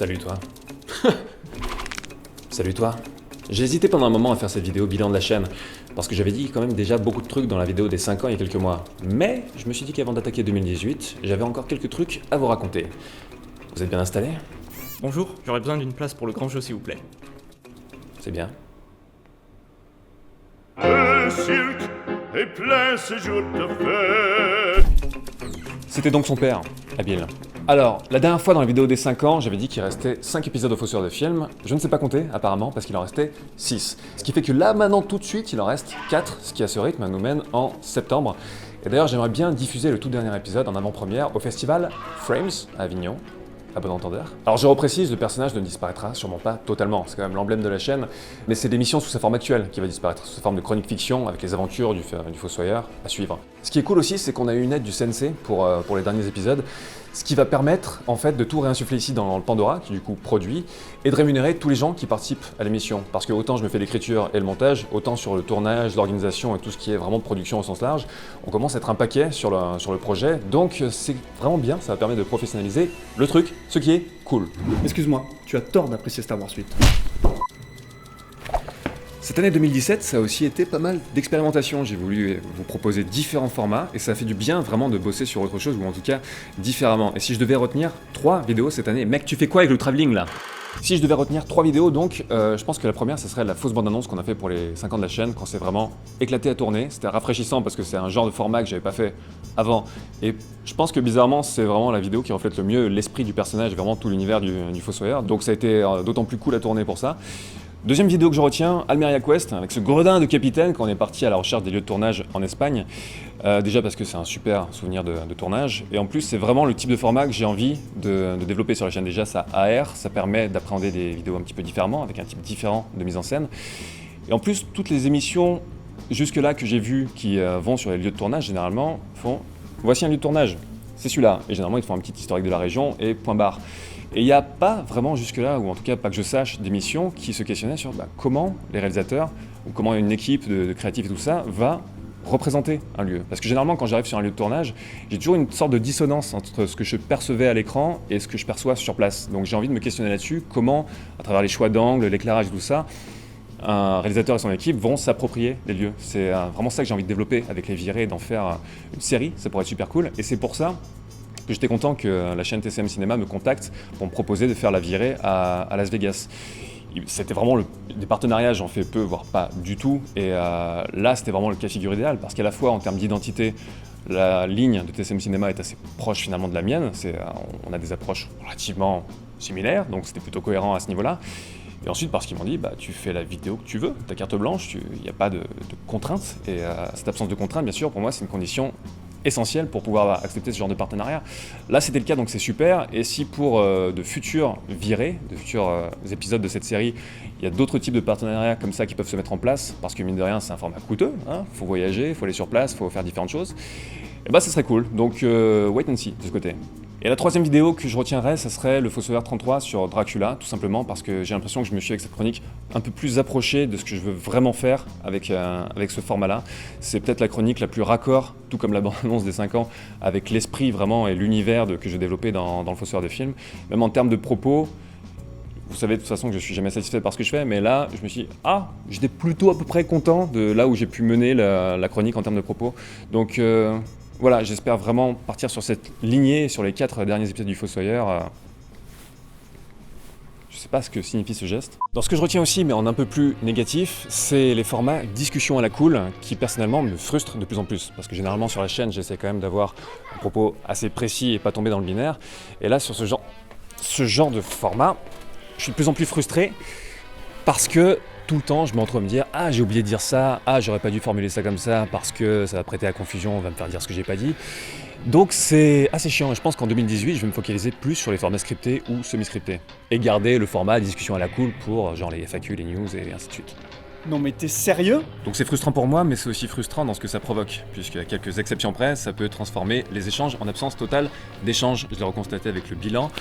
Salut toi. Salut toi. J'ai hésité pendant un moment à faire cette vidéo bilan de la chaîne, parce que j'avais dit quand même déjà beaucoup de trucs dans la vidéo des 5 ans il y a quelques mois. Mais je me suis dit qu'avant d'attaquer 2018, j'avais encore quelques trucs à vous raconter. Vous êtes bien installés? Bonjour, j'aurais besoin d'une place pour le grand jeu s'il vous plaît. C'est bien. Le cirque est plein ce jour de fête. C'était donc son père, Habile. Alors, la dernière fois dans la vidéo des 5 ans, j'avais dit qu'il restait 5 épisodes au Fossoyeur de film. Je ne sais pas compter, apparemment, parce qu'il en restait 6. Ce qui fait que là, maintenant, tout de suite, il en reste 4, ce qui à ce rythme nous mène en septembre. Et d'ailleurs, j'aimerais bien diffuser le tout dernier épisode en avant-première au festival Frames à Avignon. À bon entendeur. Alors je reprécise, le personnage ne disparaîtra sûrement pas totalement, c'est quand même l'emblème de la chaîne, mais c'est l'émission sous sa forme actuelle qui va disparaître, sous sa forme de chronique fiction avec les aventures du Fossoyeur à suivre. Ce qui est cool aussi, c'est qu'on a eu une aide du CNC pour les derniers épisodes, ce qui va permettre en fait de tout réinsuffler ici dans le Pandora, qui du coup produit, et de rémunérer tous les gens qui participent à l'émission. Parce que autant je me fais l'écriture et le montage, autant sur le tournage, l'organisation et tout ce qui est vraiment production au sens large, on commence à être un paquet sur le projet, donc c'est vraiment bien, ça va permettre de professionnaliser le truc, ce qui est cool. Excuse-moi, tu as tort d'apprécier Star Wars 8. Cette année 2017, ça a aussi été pas mal d'expérimentation. J'ai voulu vous proposer différents formats et ça a fait du bien vraiment de bosser sur autre chose ou en tout cas différemment. Et si je devais retenir 3 vidéos cette année, mec, tu fais quoi avec le travelling là? Si je devais retenir 3 vidéos, donc, je pense que la première, ce serait la fausse bande-annonce qu'on a fait pour les 5 ans de la chaîne, quand c'est vraiment éclaté à tourner. C'était rafraîchissant parce que c'est un genre de format que j'avais pas fait avant. Et je pense que bizarrement, c'est vraiment la vidéo qui reflète le mieux l'esprit du personnage et vraiment tout l'univers du Fossoyeur. Donc ça a été d'autant plus cool à tourner pour ça. Deuxième vidéo que je retiens, Almeria Quest, avec ce gredin de capitaine quand on est parti à la recherche des lieux de tournage en Espagne. Déjà parce que c'est un super souvenir de tournage, et en plus c'est vraiment le type de format que j'ai envie de développer sur la chaîne. Déjà ça AR, ça permet d'appréhender des vidéos un petit peu différemment, avec un type différent de mise en scène. Et en plus, toutes les émissions jusque-là que j'ai vues qui vont sur les lieux de tournage, généralement, font « voici un lieu de tournage, c'est celui-là ». Et généralement ils font un petit historique de la région et point barre. Et il n'y a pas vraiment jusque-là, ou en tout cas pas que je sache, d'émissions qui se questionnaient sur comment les réalisateurs, ou comment une équipe de créatifs et tout ça, va représenter un lieu. Parce que généralement, quand j'arrive sur un lieu de tournage, j'ai toujours une sorte de dissonance entre ce que je percevais à l'écran et ce que je perçois sur place. Donc j'ai envie de me questionner là-dessus, comment, à travers les choix d'angle, l'éclairage et tout ça, un réalisateur et son équipe vont s'approprier les lieux. C'est vraiment ça que j'ai envie de développer avec Les Virés, d'en faire une série, ça pourrait être super cool. Et c'est pour ça que j'étais content que la chaîne TCM Cinéma me contacte pour me proposer de faire La Virée à Las Vegas. C'était vraiment des partenariats, j'en fais peu, voire pas du tout. Et là, c'était vraiment le cas de figure idéal, parce qu'à la fois, en termes d'identité, la ligne de TCM Cinéma est assez proche finalement de la mienne. On a des approches relativement similaires, donc c'était plutôt cohérent à ce niveau-là. Et ensuite, parce qu'ils m'ont dit, tu fais la vidéo que tu veux, ta carte blanche, il n'y a pas de contraintes. Et cette absence de contraintes, bien sûr, pour moi, c'est une condition essentiel pour pouvoir accepter ce genre de partenariat. Là, c'était le cas, donc c'est super. Et si pour de futurs virées, de futurs épisodes de cette série, il y a d'autres types de partenariats comme ça qui peuvent se mettre en place, parce que mine de rien, c'est un format coûteux, faut voyager, il faut aller sur place, il faut faire différentes choses, et ce serait cool. Donc, wait and see de ce côté. Et la troisième vidéo que je retiendrai, ça serait le Fossoyeur 33 sur Dracula, tout simplement parce que j'ai l'impression que je me suis avec cette chronique un peu plus approché de ce que je veux vraiment faire avec ce format-là. C'est peut-être la chronique la plus raccord, tout comme la bande-annonce des 5 ans, avec l'esprit vraiment et l'univers que j'ai développé dans le Fossoyeur de film. Même en termes de propos, vous savez de toute façon que je suis jamais satisfait par ce que je fais, mais là, je me suis dit, j'étais plutôt à peu près content de là où j'ai pu mener la chronique en termes de propos. Donc, voilà, j'espère vraiment partir sur cette lignée, sur les 4 derniers épisodes du Fossoyeur. Je sais pas ce que signifie ce geste. Dans ce que je retiens aussi, mais en un peu plus négatif, c'est les formats discussion à la cool, qui personnellement me frustrent de plus en plus. Parce que généralement sur la chaîne, j'essaie quand même d'avoir un propos assez précis et pas tomber dans le binaire. Et là, sur ce genre de format, je suis de plus en plus frustré parce que tout le temps, je me retrouve à me dire « j'ai oublié de dire ça, j'aurais pas dû formuler ça comme ça parce que ça va prêter à confusion, on va me faire dire ce que j'ai pas dit ». Donc c'est assez chiant, et je pense qu'en 2018, je vais me focaliser plus sur les formats scriptés ou semi-scriptés. Et garder le format discussion à la cool pour genre les FAQ, les news et ainsi de suite. Non mais t'es sérieux? Donc c'est frustrant pour moi, mais c'est aussi frustrant dans ce que ça provoque, puisqu'à quelques exceptions près, ça peut transformer les échanges en absence totale d'échanges. Je l'ai reconstaté avec le bilan.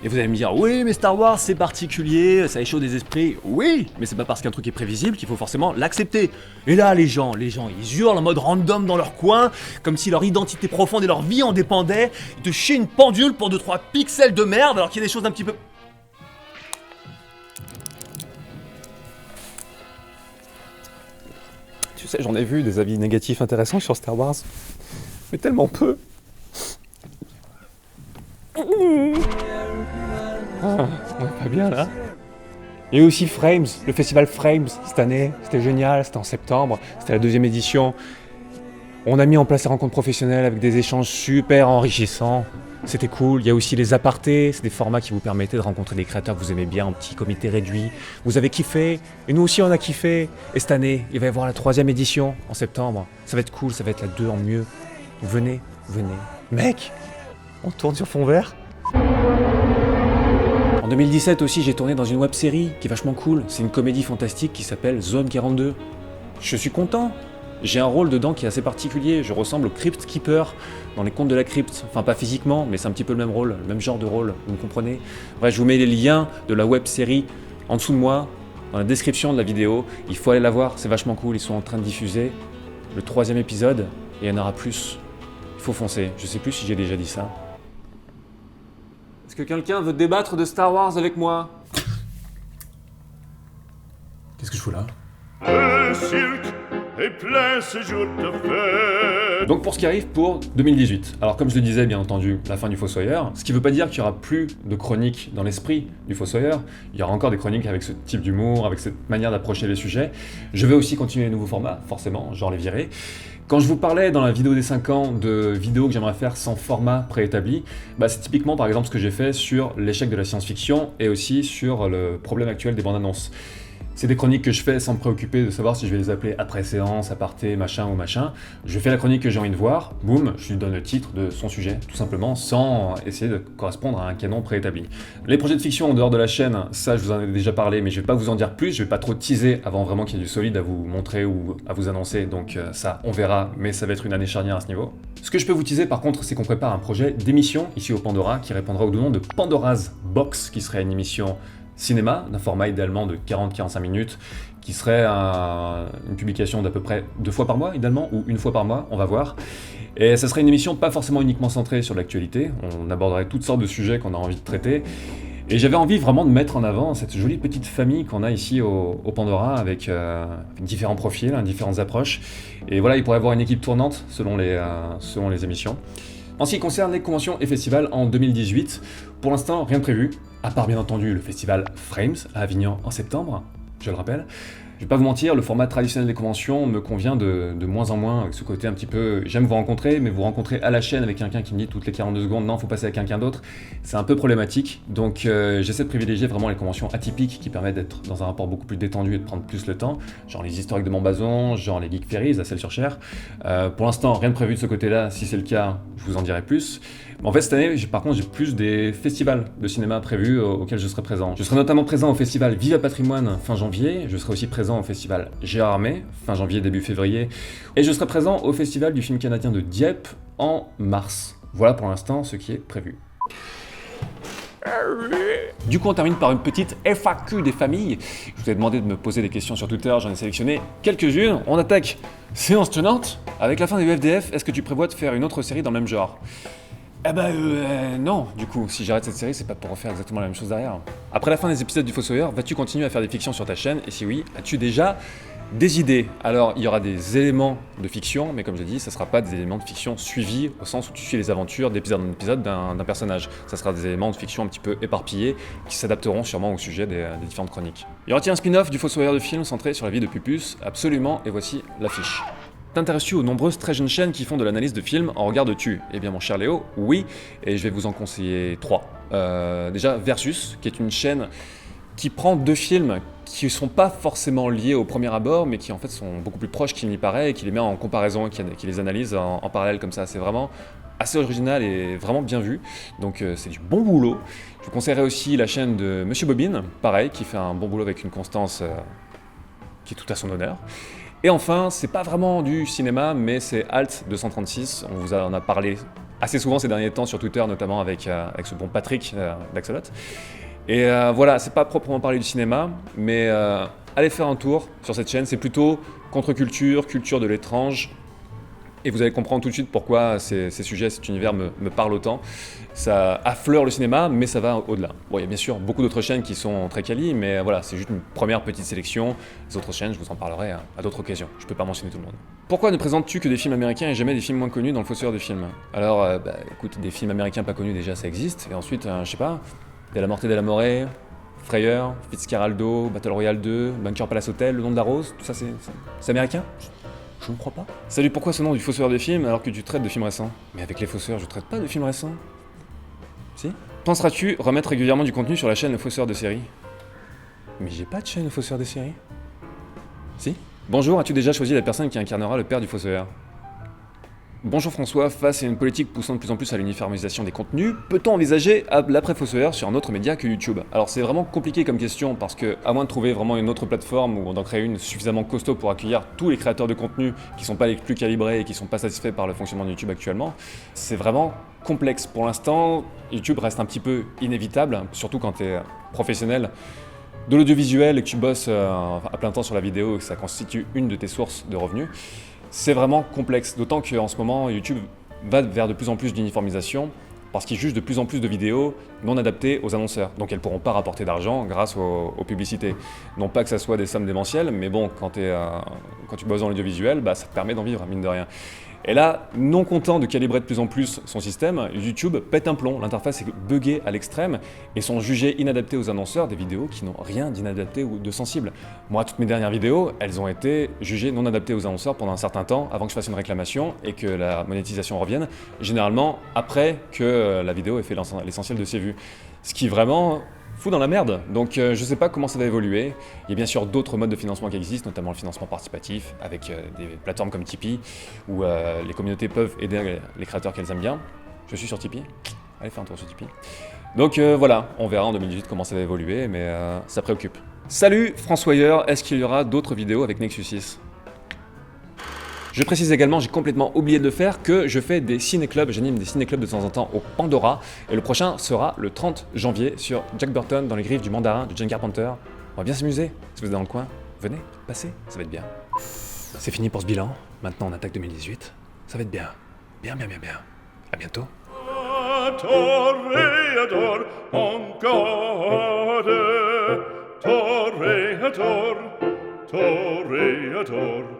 Et vous allez me dire, oui, mais Star Wars c'est particulier, ça échauffe des esprits. Oui, mais c'est pas parce qu'un truc est prévisible qu'il faut forcément l'accepter. Et là, les gens, ils hurlent en mode random dans leur coin, comme si leur identité profonde et leur vie en dépendaient. Ils te chient une pendule pour 2-3 pixels de merde, alors qu'il y a des choses un petit peu sais, j'en ai vu des avis négatifs intéressants sur Star Wars, mais tellement peu. Ah, on est pas bien là. Il y a eu aussi Frames, le festival Frames cette année, c'était génial, c'était en septembre, c'était la 2e édition. On a mis en place des rencontres professionnelles avec des échanges super enrichissants. C'était cool. Il y a aussi les apartés, c'est des formats qui vous permettaient de rencontrer des créateurs que vous aimez bien en petit comité réduit. Vous avez kiffé, et nous aussi on a kiffé. Et cette année, il va y avoir la 3e édition en septembre. Ça va être cool, ça va être la 2 en mieux. Venez. Mec, on tourne sur fond vert. En 2017 aussi, j'ai tourné dans une web-série qui est vachement cool. C'est une comédie fantastique qui s'appelle Zone 42. Je suis content. J'ai un rôle dedans qui est assez particulier, je ressemble au Crypt Keeper dans les contes de la crypte, enfin pas physiquement, mais c'est un petit peu le même rôle, le même genre de rôle, vous me comprenez? Bref, je vous mets les liens de la web série en dessous de moi, dans la description de la vidéo, il faut aller la voir, c'est vachement cool, ils sont en train de diffuser le 3e épisode, et il y en aura plus. Il faut foncer, je sais plus si j'ai déjà dit ça. Est-ce que quelqu'un veut débattre de Star Wars avec moi? Qu'est-ce que je fous là? Le cirque est plein ce jour de fête. Donc pour ce qui arrive pour 2018, alors comme je le disais bien entendu, la fin du Fossoyeur, ce qui ne veut pas dire qu'il n'y aura plus de chroniques dans l'esprit du Fossoyeur, il y aura encore des chroniques avec ce type d'humour, avec cette manière d'approcher les sujets. Je vais aussi continuer les nouveaux formats, forcément, genre les virer. Quand je vous parlais dans la vidéo des 5 ans de vidéos que j'aimerais faire sans format préétabli, c'est typiquement par exemple ce que j'ai fait sur l'échec de la science-fiction et aussi sur le problème actuel des bandes annonces. C'est des chroniques que je fais sans me préoccuper de savoir si je vais les appeler après séance, aparté, machin ou machin. Je fais la chronique que j'ai envie de voir, boum, je lui donne le titre de son sujet, tout simplement, sans essayer de correspondre à un canon préétabli. Les projets de fiction en dehors de la chaîne, ça je vous en ai déjà parlé, mais je vais pas vous en dire plus, je vais pas trop teaser avant vraiment qu'il y ait du solide à vous montrer ou à vous annoncer, donc ça on verra, mais ça va être une année charnière à ce niveau. Ce que je peux vous teaser par contre, c'est qu'on prépare un projet d'émission ici au Pandora qui répondra au nom de Pandora's Box, qui serait une émission cinéma, d'un format idéalement de 40-45 minutes, qui serait une publication d'à peu près 2 fois par mois, idéalement, ou 1 fois par mois, on va voir. Et ça serait une émission pas forcément uniquement centrée sur l'actualité, on aborderait toutes sortes de sujets qu'on a envie de traiter, et j'avais envie vraiment de mettre en avant cette jolie petite famille qu'on a ici au Pandora, avec différents profils, différentes approches, et voilà, il pourrait y avoir une équipe tournante selon les émissions. En ce qui concerne les conventions et festivals en 2018, pour l'instant, rien de prévu, à part bien entendu le festival Frames à Avignon en septembre, je le rappelle. Je vais pas vous mentir, le format traditionnel des conventions me convient de moins en moins, avec ce côté un petit peu, j'aime vous rencontrer, mais vous rencontrer à la chaîne avec quelqu'un qui me dit toutes les 42 secondes, non, faut passer à quelqu'un d'autre, c'est un peu problématique, donc j'essaie de privilégier vraiment les conventions atypiques qui permettent d'être dans un rapport beaucoup plus détendu et de prendre plus le temps, genre les historiques de Montbazon, genre les Geek Ferries à Celles-sur-Cher. Pour l'instant, rien de prévu de ce côté-là, si c'est le cas, je vous en dirai plus. En fait, cette année, par contre, j'ai plus des festivals de cinéma prévus auxquels je serai présent. Je serai notamment présent au festival Viva Patrimoine fin janvier, je serai aussi présent au festival Gérard Armé, fin janvier, début février, et je serai présent au festival du film canadien de Dieppe en mars. Voilà pour l'instant ce qui est prévu. Du coup, on termine par une petite FAQ des familles. Je vous ai demandé de me poser des questions sur Twitter, j'en ai sélectionné quelques-unes. On attaque séance tenante. Avec la fin des UFDF, est-ce que tu prévois de faire une autre série dans le même genre ? Non, du coup, si j'arrête cette série, c'est pas pour refaire exactement la même chose derrière. Après la fin des épisodes du Fossoyeur, vas-tu continuer à faire des fictions sur ta chaîne? Et si oui, as-tu déjà des idées? Alors, il y aura des éléments de fiction, mais comme j'ai dit, ça sera pas des éléments de fiction suivis, au sens où tu suis les aventures d'épisode en épisode d'un personnage. Ça sera des éléments de fiction un petit peu éparpillés, qui s'adapteront sûrement au sujet des différentes chroniques. Y aura-t-il un spin-off du Fossoyeur de film centré sur la vie de Pupus? Absolument, et voici l'affiche. T'intéresses-tu aux nombreuses très jeunes chaînes qui font de l'analyse de films en regardes-tu? Eh bien mon cher Léo, oui, et je vais vous en conseiller 3. Déjà Versus, qui est une chaîne qui prend 2 films qui ne sont pas forcément liés au premier abord, mais qui en fait sont beaucoup plus proches qu'il n'y paraît, et qui les met en comparaison, et qui les analyse en parallèle comme ça. C'est vraiment assez original et vraiment bien vu, donc c'est du bon boulot. Je vous conseillerais aussi la chaîne de Monsieur Bobine, pareil, qui fait un bon boulot avec une constance qui est tout à son honneur. Et enfin, c'est pas vraiment du cinéma, mais c'est Alt 236. On vous en a parlé assez souvent ces derniers temps sur Twitter, notamment avec ce bon Patrick d'Axolot. Et voilà, c'est pas proprement parler du cinéma, mais allez faire un tour sur cette chaîne. C'est plutôt contre-culture, culture de l'étrange. Et vous allez comprendre tout de suite pourquoi ces sujets, cet univers me parle autant. Ça affleure le cinéma, mais ça va au-delà. Bon, il y a bien sûr beaucoup d'autres chaînes qui sont très quali, mais voilà, c'est juste une première petite sélection. Les autres chaînes, je vous en parlerai à d'autres occasions. Je peux pas mentionner tout le monde. Pourquoi ne présentes-tu que des films américains et jamais des films moins connus dans le Fossoyeur de films? Alors, écoute, des films américains pas connus déjà, ça existe. Et ensuite, je sais pas, Della Morte Della More, Frayeur, Fitzcarraldo, Battle Royale 2, Bunker Palace Hotel, Le Nom de la Rose, tout ça c'est américain? Je ne crois pas. Salut, pourquoi ce nom du Fossoyeur de films alors que tu traites de films récents? Mais avec les Fossoyeurs, je traite pas de films récents. Si? Penseras-tu remettre régulièrement du contenu sur la chaîne Le Fossoyeur de séries? Mais j'ai pas de chaîne Le Fossoyeur de séries. Si? Bonjour, as-tu déjà choisi la personne qui incarnera le père du Fossoyeur? Bonjour François, face à une politique poussant de plus en plus à l'uniformisation des contenus, peut-on envisager l'après-Fossoyeur sur un autre média que YouTube? Alors c'est vraiment compliqué comme question parce que, à moins de trouver vraiment une autre plateforme ou d'en créer une suffisamment costaud pour accueillir tous les créateurs de contenu qui sont pas les plus calibrés et qui sont pas satisfaits par le fonctionnement de YouTube actuellement, c'est vraiment complexe. Pour l'instant, YouTube reste un petit peu inévitable, surtout quand tu es professionnel de l'audiovisuel et que tu bosses à plein temps sur la vidéo et que ça constitue une de tes sources de revenus. C'est vraiment complexe, d'autant qu'en ce moment, YouTube va vers de plus en plus d'uniformisation parce qu'il juge de plus en plus de vidéos non adaptées aux annonceurs. Donc elles ne pourront pas rapporter d'argent grâce aux publicités. Non pas que ça soit des sommes démentielles, mais bon, quand tu bosses dans l'audiovisuel, ça te permet d'en vivre, mine de rien. Et là, non content de calibrer de plus en plus son système, YouTube pète un plomb. L'interface est buggée à l'extrême et sont jugées inadaptées aux annonceurs des vidéos qui n'ont rien d'inadapté ou de sensible. Moi, toutes mes dernières vidéos, elles ont été jugées non adaptées aux annonceurs pendant un certain temps avant que je fasse une réclamation et que la monétisation revienne, généralement après que la vidéo ait fait l'essentiel de ses vues. Ce qui vraiment fout dans la merde. Donc je sais pas comment ça va évoluer. Il y a bien sûr d'autres modes de financement qui existent, notamment le financement participatif avec des plateformes comme Tipeee où les communautés peuvent aider les créateurs qu'elles aiment bien. Je suis sur Tipeee. Allez faire un tour sur Tipeee. Donc voilà, on verra en 2018 comment ça va évoluer, mais ça préoccupe. Salut Françoyeur, est-ce qu'il y aura d'autres vidéos avec Nexus 6? Je précise également, j'ai complètement oublié de le faire, que je fais des ciné-clubs, j'anime des ciné-clubs de temps en temps au Pandora, et le prochain sera le 30 janvier sur Jack Burton dans les griffes du mandarin de John Carpenter. On va bien s'amuser, si vous êtes dans le coin, venez, passez, ça va être bien. C'est fini pour ce bilan, maintenant on attaque 2018, ça va être bien, bien. À bientôt. Toreador, encore, toreador, toreador.